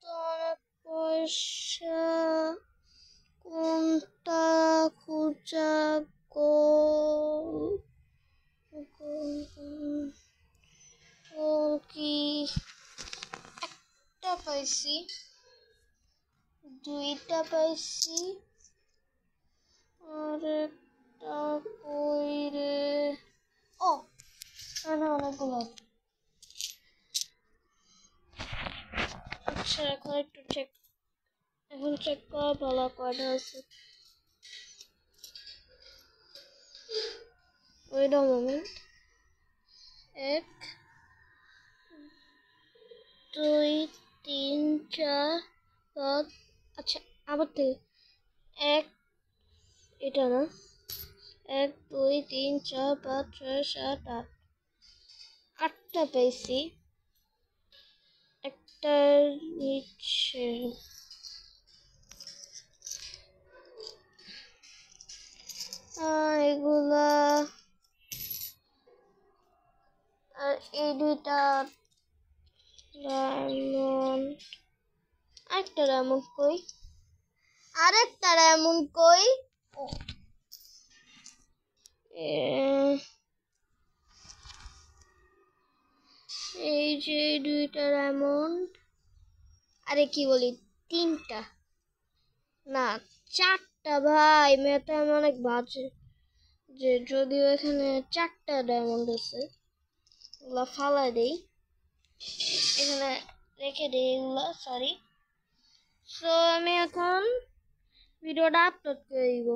তো অনেক পয়সা, কোনটা খুঁজা গো? কি একটা পাইছি, দুইটা পাইছি, আর একটা কই রে? ও না, অনেকগুলো। আচ্ছা এখন চেক করা ভালো কয়টা আছে। Wait a moment. 1 2 3 4 5। আচ্ছা আবার থেকে 1, এটা না, 1 2 3 4 5 6 7 8, 8টা পেয়েছি। একটার নিচে এগুলা, আর এই দুইটা ডায়মন্ড। আরেকটা ডায়মন্ড কই? আরেকটা ডায়মন্ড কই? এই যে দুইটা ডায়মন্ড, আরে কি বলি, 3টা না 4টা। ভাই মেয়েটা অনেক বাজে, যে যদিও এখানে 4টা ডায়মন্ড আছে, ওগুলা ফালাই দেই, এখানে রেখে দেই এগুলা, সরি। সো আমি এখন ভিডিওটা আপলোড করে দিব।